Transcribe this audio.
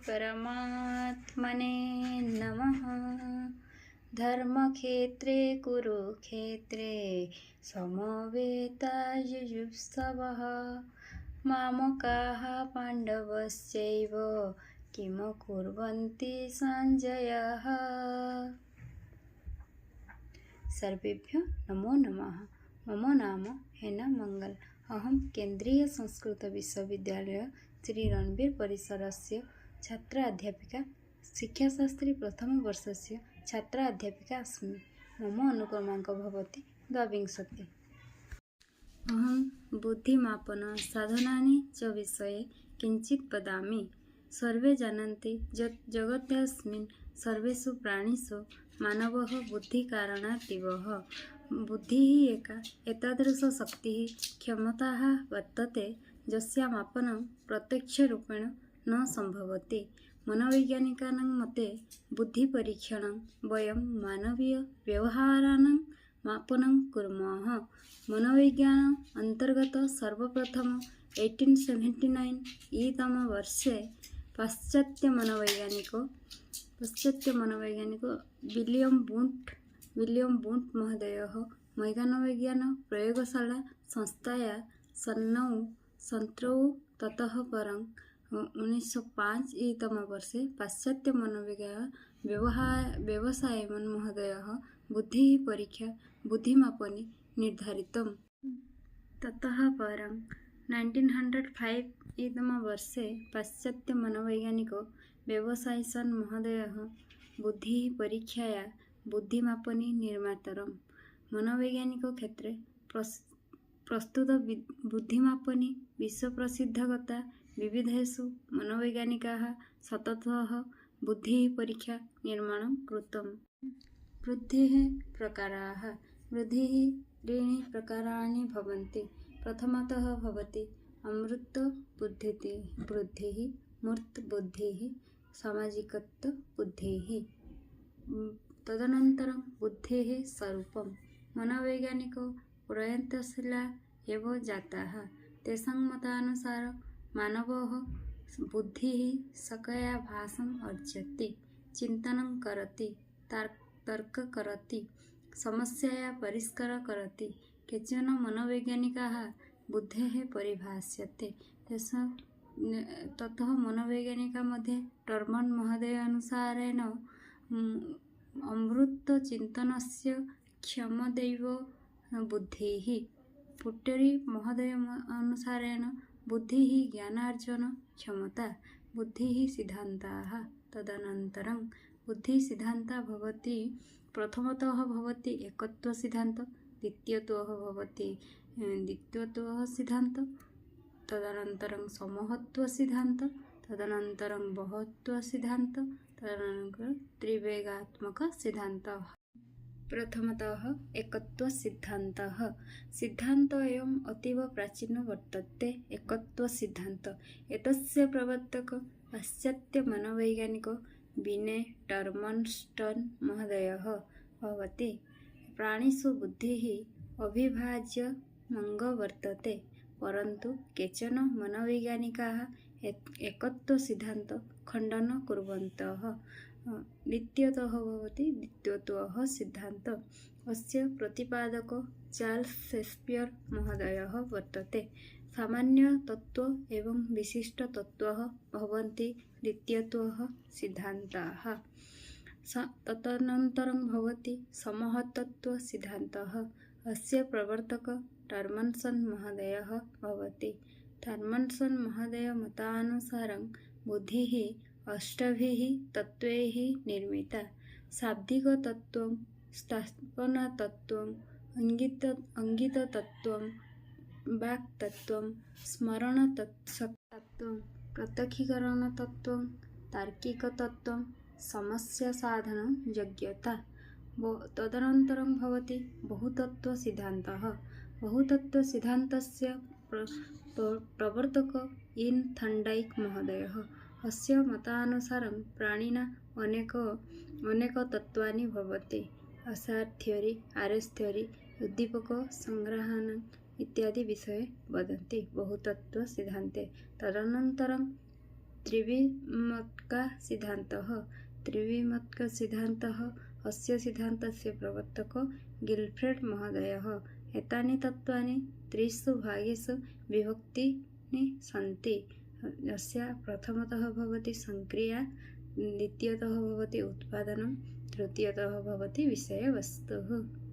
परमात्मने नमः। धर्मक्षेत्रे कुरुक्षेत्रे समवेतायुयुत्सवः मामकाः पाण्डवश्चैव किम कुर्वन्ति सञ्जयः। सर्वेभ्यो नमो नमः। मम नाम हेना मंगल। अहम केन्द्रीय संस्कृत विश्वविद्यालय श्री रणवीर परिसरस्य छात्रा अध्यापिका शिक्षाशास्त्री प्रथम वर्षस्य छात्रा अध्यापिका अस्मि। मम अनुक्रमाङ्क भवति 12। अहं बुद्धिमापन साधनानि च विषये किञ्चित् वदामि। सर्वे जानन्ति यत् जगत्यस्मिन् सर्वेषु प्राणिषु मानवः बुद्धिकारणात् जीवः। बुद्धिः एका एतादृशशक्तिः क्षमताः वर्तते यस्या मापनं प्रत्यक्षरूपेण न सम्भवति। मनोवैज्ञानिकानां मते बुद्धिपरीक्षणं वयं मानवीयव्यवहाराणां मापनं कुर्मः। मनोविज्ञान अंतर्गत सर्वप्रथम 1879 तम वर्षे पाश्चात्य मनोवैज्ञानिक विलियम बुण्ट महोदयः मैदानविज्ञान प्रयोगशाला संस्थाया सन्नौ ततः परं 1905 तम वर्षे पाश्चात्य मनोविज्ञान व्यवसायमन महोदयः बुद्धिः परीक्षा बुद्धिमापने निर्धारितम्। ततः परं 1905 तम वर्षे पाश्चात्य मनोवैज्ञानिक व्यवसायिसन महोदयः बुद्धिः परीक्षाया बुद्धिमापने निर्मातरम्। मनोवैज्ञानिक क्षेत्रे प्रस्तुत बुद्धिमापने विश्वप्रसिद्धगता विविधेषु मनोवैज्ञानिकाः शततः बुद्धिः परीक्षा निर्माणं कृतम्। बुद्धेः प्रकाराः। बुद्धिः त्रीणि प्रकाराणि भवन्ति। प्रथमतः भवति अमूर्त बुद्धिः, मूर्त बुद्धिः, सामाजिकत्व बुद्धिः। तदनन्तरं बुद्धेः स्वरूपं। मनोवैज्ञानिको प्रयत्नशीला एव जाताः। तेषां मतानुसारं मानवः बुद्धिः सकया भाषम् अर्जति, चिन्तनं करोति, तर्क करोति, समस्याया परिष्कारं करोति। केचन मनोवैज्ञानिकाः बुद्धेः परिभाष्यते। ततः मनोवैज्ञानिकमध्ये टर्मन् महोदय अनुसारेण अमृतचिन्तनस्य क्षमदैव बुद्धिः। पुट्टरी महोदय अनुसारेण बुद्धिः ज्ञानार्जन क्षमता। बुद्धिः सिद्धान्ताः। तदनन्तरं बुद्धिसिद्धान्तः भवति प्रथमतः भवति एकत्वसिद्धान्त, द्वितीयतः भवति द्वितीयतः सिद्धान्त, तदनन्तरं समूहत्वसिद्धान्त, तदनन्तरं बहुत्वसिद्धान्त, तदनन्तरं त्रिवेगात्मकसिद्धान्तः। प्रथमतः एकत्वसिद्धान्तः। सिद्धान्तोऽयम् अतीव प्राचीनो वर्तते। एकत्वसिद्धान्त एतस्य प्रवर्तक पाश्चात्य मनोवैज्ञानिक विने टर्मन्स्टन् महोदयः भवति। प्राणिषु बुद्धिः अविभाज्यमङ्ग वर्तते, परन्तु केचन मनोवैज्ञानिकाः एकत्वसिद्धान्त खण्डनं कुर्वन्तः। द्वितीयतः भवति द्वितीयत्वः सिद्धान्त। अस्य प्रतिपादको चार्ल्स शेक्सपियर महोदयः वर्तते। सामान्यतत्त्व एवं विशिष्टतत्त्वः भवन्ति द्वितीयत्वः सिद्धान्ताः। तदनन्तरं भवति समूहतत्त्वसिद्धान्तः। अस्य प्रवर्तक टर्मन्सन् महोदयः भवति। टर्मन्सन् महोदय मतानुसारं बुद्धिः 8 तत्त्वैः निर्मिता। शाब्दिकतत्त्वं, स्थापनातत्त्वं, अङ्गिततत्त्वं, वाक्तत्त्वं, स्मरणतत्त्वं, प्रत्यक्षीकरणतत्त्वं, तार्किकतत्त्वं, समस्यासाधनं, योग्यता। तदनन्तरं भवति बहुतत्त्वसिद्धान्तः। बहुतत्त्वसिद्धान्तस्य प्रवर्तक इन थर्न्डाइक महोदयः। अस्य मतानुसारं प्राणिना अनेक तत्त्वानि भवन्ति। असार थियोरी, आरएस थियोरी, उद्दीपक संग्रहण इत्यादि विषये वदन्ति बहुतत्त्वसिद्धान्ते। तदनन्तरं त्रिविमत्कसिद्धान्तः त्रिविमत्कसिद्धान्तः अस्य सिद्धान्तस्य प्रवर्तको गिल्फ्रेड् महोदयः। एतानि तत्त्वानि त्रिषु भागेषु विभक्तानि सन्ति। अस्य प्रथमतः भवति संक्रिया, द्वितीयतः भवति उत्पादनं, तृतीयतः भवति विषयवस्तुः।